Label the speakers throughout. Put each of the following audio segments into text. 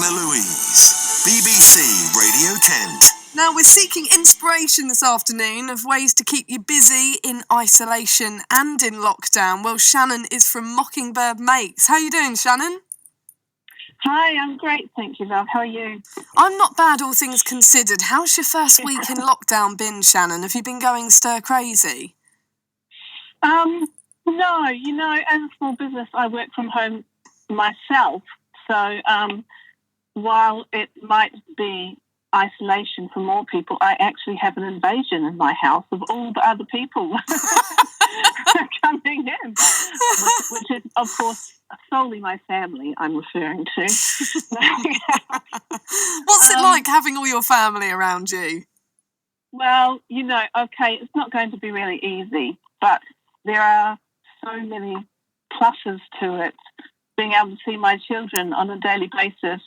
Speaker 1: Anna-Louise, BBC Radio Kent.
Speaker 2: Now, we're seeking inspiration this afternoon of ways to keep you busy in isolation and in lockdown. Well, Shannon is from Mockingbird Makes. How are you doing, Shannon?
Speaker 3: Hi, I'm great, thank you, love. How are you?
Speaker 2: I'm not bad, all things considered. How's your first week in lockdown been, Shannon? Have you been going stir crazy?
Speaker 3: No, as a small business, I work from home myself. So while it might be isolation for more people, I actually have an invasion in my house of all the other people coming in, which is, of course, solely my family I'm referring to.
Speaker 2: What's it like having all your family around you?
Speaker 3: Well, okay, it's not going to be really easy, but there are so many pluses to it. Being able to see my children on a daily basis,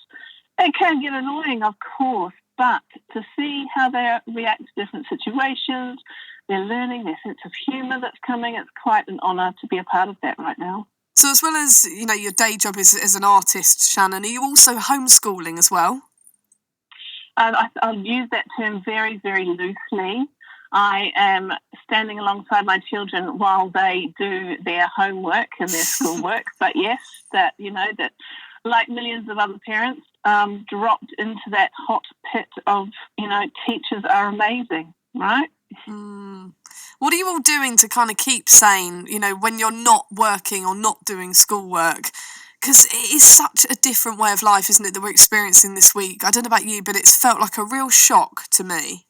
Speaker 3: it can get annoying, of course, but to see how they react to different situations, they're learning, their sense of humour that's coming, it's quite an honour to be a part of that right now.
Speaker 2: So as well as, your day job as an artist, Shannon, are you also homeschooling as well?
Speaker 3: I'll use that term very, very loosely. I am standing alongside my children while they do their homework and their schoolwork. But yes, that like millions of other parents, dropped into that hot pit of, teachers are amazing, right?
Speaker 2: What are you all doing to kind of keep sane, when you're not working or not doing schoolwork? Because it is such a different way of life, isn't it, that we're experiencing this week? I don't know about you, but it's felt like a real shock to me.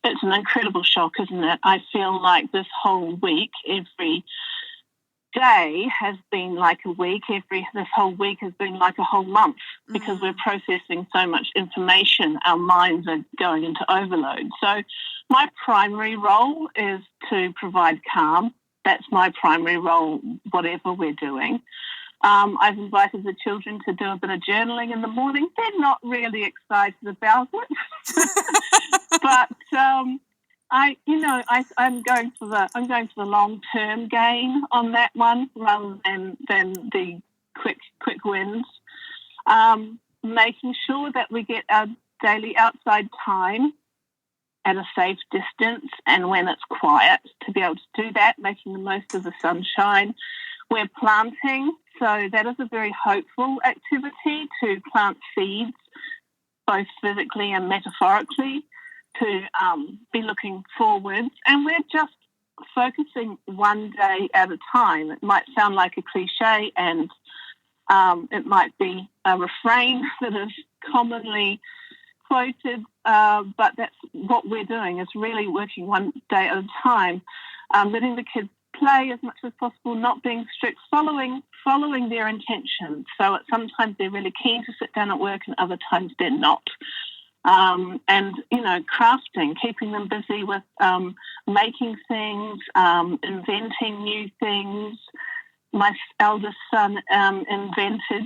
Speaker 3: It's an incredible shock, isn't it? I feel like this whole week, every day has been like a week. This whole week has been like a whole month because we're processing so much information. Our minds are going into overload. So my primary role is to provide calm. That's my primary role, whatever we're doing. I've invited the children to do a bit of journaling in the morning. They're not really excited about it, but I'm going for the long-term gain on that one rather than the quick wins. Making sure that we get our daily outside time at a safe distance, and when it's quiet, to be able to do that, making the most of the sunshine. We're planting, so that is a very hopeful activity, to plant seeds, both physically and metaphorically, to be looking forwards. And we're just focusing one day at a time. It might sound like a cliche, and it might be a refrain that is commonly quoted, but that's what we're doing, is really working one day at a time, letting the kids play as much as possible, not being strict, following their intentions. So sometimes they're really keen to sit down at work and other times they're not. And crafting, keeping them busy with making things, inventing new things. My eldest son invented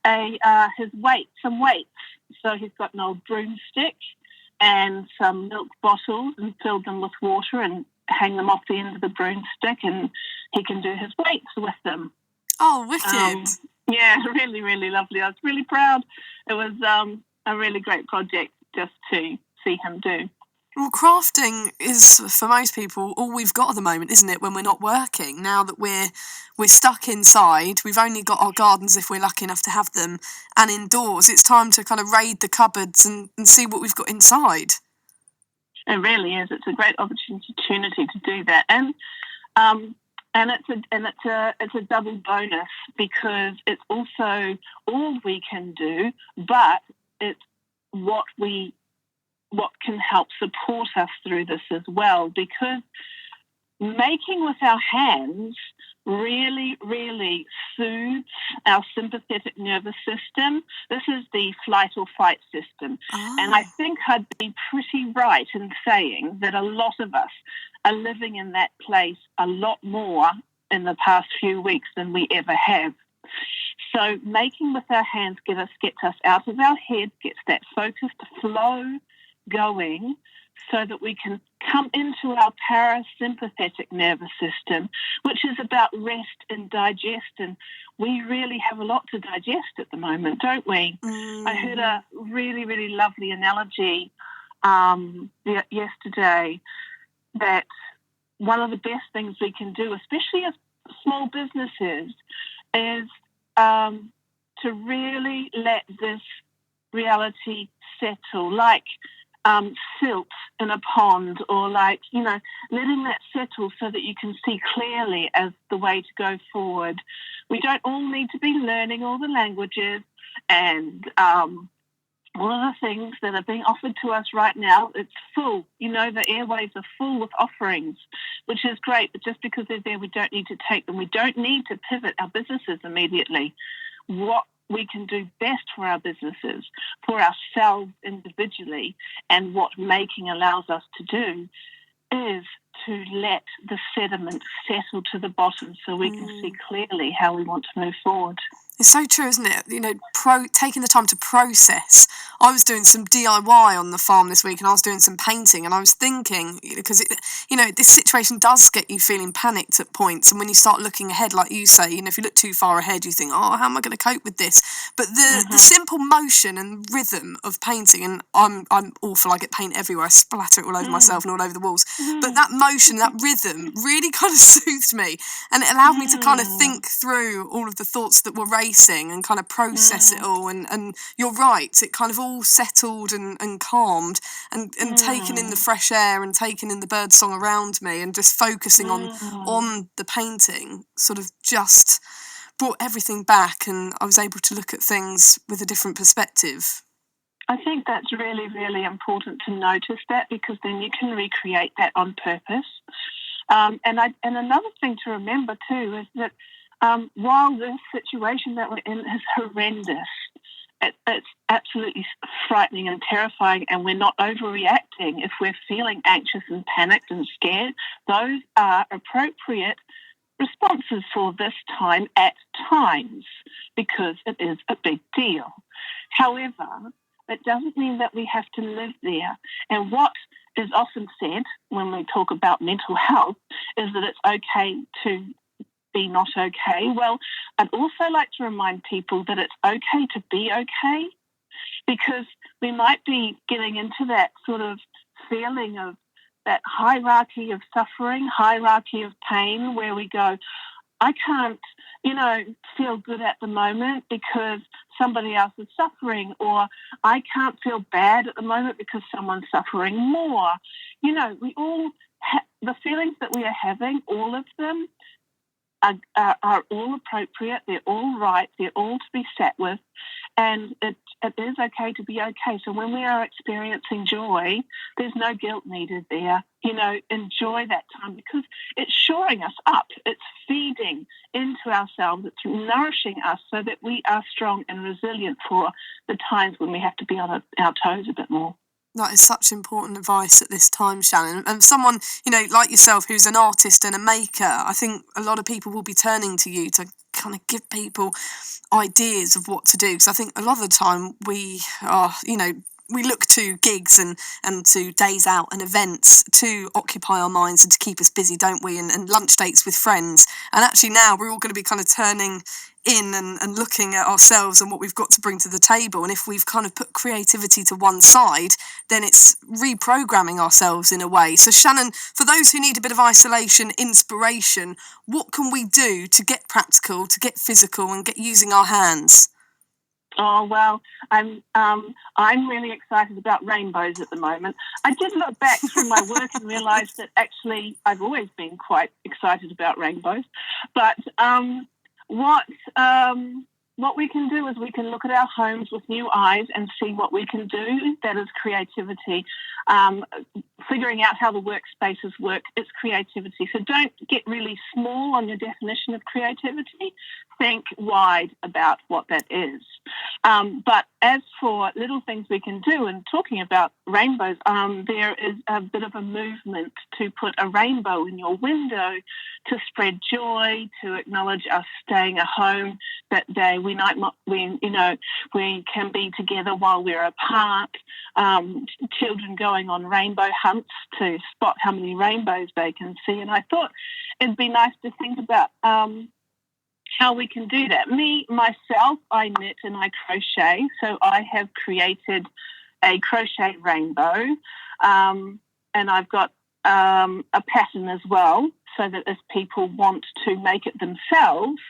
Speaker 3: some weights. So he's got an old broomstick and some milk bottles and filled them with water and hang them off the end of the broomstick, and he can do his weights with them.
Speaker 2: Oh, wicked.
Speaker 3: Yeah, really, really lovely. I was really proud. It was a really great project just to see him do.
Speaker 2: Well, crafting is, for most people, all we've got at the moment, isn't it, when we're not working? Now that we're stuck inside, we've only got our gardens, if we're lucky enough to have them, and indoors, it's time to kind of raid the cupboards and see what we've got inside.
Speaker 3: It really is. It's a great opportunity to do that, and it's a double bonus, because it's also all we can do, but it's what can help support us through this as well, because making with our hands really, really soothes our sympathetic nervous system. This is the flight or fight system. Oh. And I think I'd be pretty right in saying that a lot of us are living in that place a lot more in the past few weeks than we ever have. So making with our hands gets us out of our head, gets that focused flow going, so that we can come into our parasympathetic nervous system, which is about rest and digest. And we really have a lot to digest at the moment, don't we? I heard a really, really lovely analogy yesterday that one of the best things we can do, especially as small businesses, is to really let this reality settle, like silt in a pond, or like, letting that settle so that you can see clearly as the way to go forward. We don't all need to be learning all the languages and all of the things that are being offered to us right now. It's full. The airwaves are full with offerings, which is great. But just because they're there, we don't need to take them. We don't need to pivot our businesses immediately. What we can do best for our businesses, for ourselves individually, and what making allows us to do is to let the sediment settle to the bottom so we can see clearly how we want to move forward.
Speaker 2: It's so true, isn't it? Taking the time to process. I was doing some DIY on the farm this week, and I was doing some painting, and I was thinking, because this situation does get you feeling panicked at points, and when you start looking ahead, like you say, if you look too far ahead, you think, oh, how am I going to cope with this? But the simple motion and rhythm of painting, and I'm awful, I get paint everywhere, I splatter it all over myself and all over the walls, but that motion, that rhythm really kind of soothed me, and it allowed me to kind of think through all of the thoughts that were racing and kind of process it all, and you're right, it kind of all settled and calmed, and taking in the fresh air and taking in the bird song around me and just focusing on the painting sort of just brought everything back, and I was able to look at things with a different perspective.
Speaker 3: I think that's really, really important to notice that, because then you can recreate that on purpose. And another thing to remember too is that while this situation that we're in is horrendous, it's absolutely frightening and terrifying, and we're not overreacting if we're feeling anxious and panicked and scared. Those are appropriate responses for this time at times, because it is a big deal. However, that doesn't mean that we have to live there. And what is often said when we talk about mental health is that it's okay to be not okay. Well, I'd also like to remind people that it's okay to be okay, because we might be getting into that sort of feeling of that hierarchy of suffering, hierarchy of pain, where we go, I can't, feel good at the moment because somebody else is suffering, or I can't feel bad at the moment because someone's suffering more. We all the feelings that we are having, all of them, are all appropriate, they're all right, they're all to be sat with, and it is okay to be okay. So when we are experiencing joy, there's no guilt needed there. Enjoy that time, because it's shoring us up, it's feeding into ourselves, it's nourishing us so that we are strong and resilient for the times when we have to be on our toes a bit more.
Speaker 2: That is such important advice at this time, Shannon. And someone, like yourself, who's an artist and a maker, I think a lot of people will be turning to you to kind of give people ideas of what to do. Because I think a lot of the time we are, we look to gigs and to days out and events to occupy our minds and to keep us busy, don't we? And lunch dates with friends. And actually now we're all going to be kind of turning in and looking at ourselves and what we've got to bring to the table. And if we've kind of put creativity to one side, then it's reprogramming ourselves in a way. So Shannon, for those who need a bit of isolation, inspiration, what can we do to get practical, to get physical and get using our hands?
Speaker 3: Oh, well, I'm really excited about rainbows at the moment. I did look back through my work and realised that actually I've always been quite excited about rainbows. But what we can do is we can look at our homes with new eyes and see what we can do. That is creativity. Figuring out how the workspaces work, it's creativity. So don't get really small on your definition of creativity. Think wide about what that is. But as for little things we can do, and talking about rainbows, there is a bit of a movement to put a rainbow in your window to spread joy, to acknowledge us staying at home, that day. We can be together while we're apart. Children going on rainbow hunts to spot how many rainbows they can see. And I thought it'd be nice to think about how we can do that. Myself, I knit and I crochet. So I have created a crochet rainbow, and I've got a pattern as well, so that if people want to make it themselves,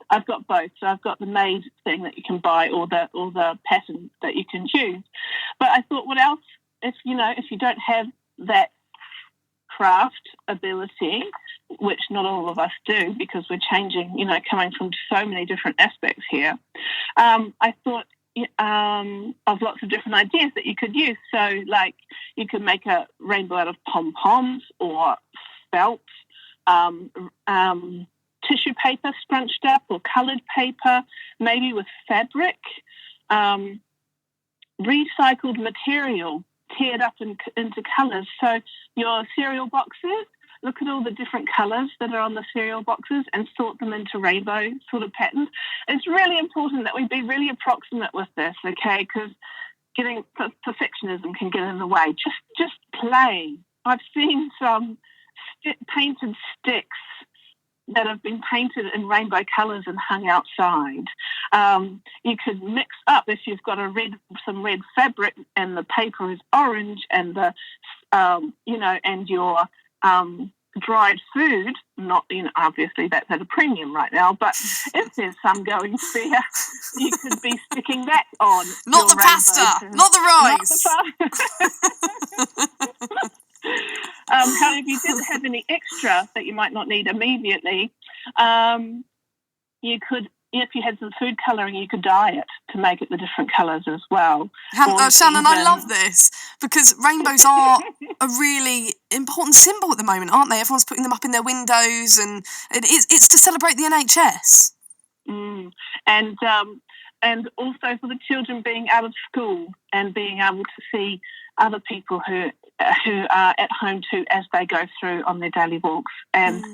Speaker 3: I've got both. So I've got the made thing that you can buy, or the pattern that you can choose. But I thought, what else? If you don't have that craft ability, which not all of us do, because we're changing, coming from so many different aspects here, I thought of lots of different ideas that you could use. So, like, you could make a rainbow out of pom-poms or felt, tissue paper scrunched up, or coloured paper, maybe with fabric, recycled material teared up into colours. So your cereal boxes, look at all the different colours that are on the cereal boxes and sort them into rainbow sort of patterns. It's really important that we be really approximate with this, okay? Because getting perfectionism can get in the way. Just play. I've seen some painted sticks that have been painted in rainbow colours and hung outside. You could mix up, if you've got some red fabric and the paper is orange, and and your dried food, not, obviously that's at a premium right now, but if there's some going spare, you could be sticking that on.
Speaker 2: Not the pasta, not the rice.
Speaker 3: If you didn't have any extra that you might not need immediately, you could, if you had some food colouring, you could dye it to make it the different colours as well.
Speaker 2: Shannon, I love this, because rainbows are a really important symbol at the moment, aren't they? Everyone's putting them up in their windows, and it's to celebrate the NHS.
Speaker 3: And also for the children being out of school and being able to see other people who are at home too, as they go through on their daily walks. And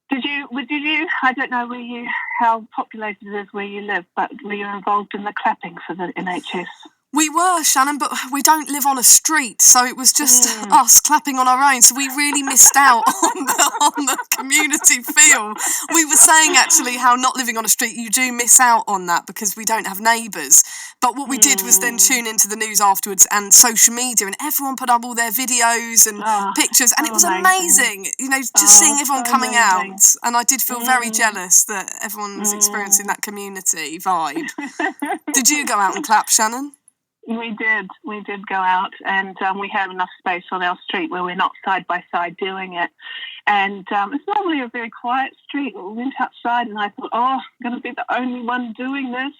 Speaker 3: did you? I don't know how populated it is where you live, but were you involved in the clapping for the NHS?
Speaker 2: We were, Shannon, but we don't live on a street, so it was just us clapping on our own. So we really missed out on the community feel. We were saying, actually, how not living on a street, you do miss out on that because we don't have neighbours. But what we did was then tune into the news afterwards and social media, and everyone put up all their videos and pictures, and it was amazing. Just seeing everyone coming out, and I did feel very jealous that everyone was experiencing that community vibe. Did you go out and clap, Shannon?
Speaker 3: We did go out, and we have enough space on our street where we're not side by side doing it. And it's normally a very quiet street. We went outside, and I thought, I'm going to be the only one doing this.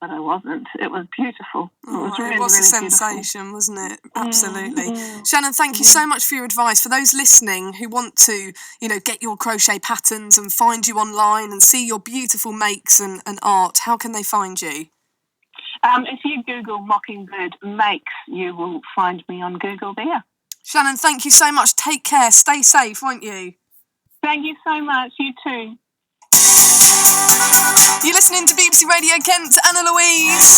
Speaker 3: But I wasn't. It was beautiful. It was
Speaker 2: a sensation, wasn't it? Absolutely. Shannon, thank you so much for your advice. For those listening who want to, get your crochet patterns and find you online and see your beautiful makes and art, how can they find you?
Speaker 3: If you Google Mockingbird Makes, you will find me on Google there.
Speaker 2: Shannon, thank you so much. Take care. Stay safe, won't you?
Speaker 3: Thank you so much. You too.
Speaker 2: You're listening to BBC Radio Kent, Anna-Louise.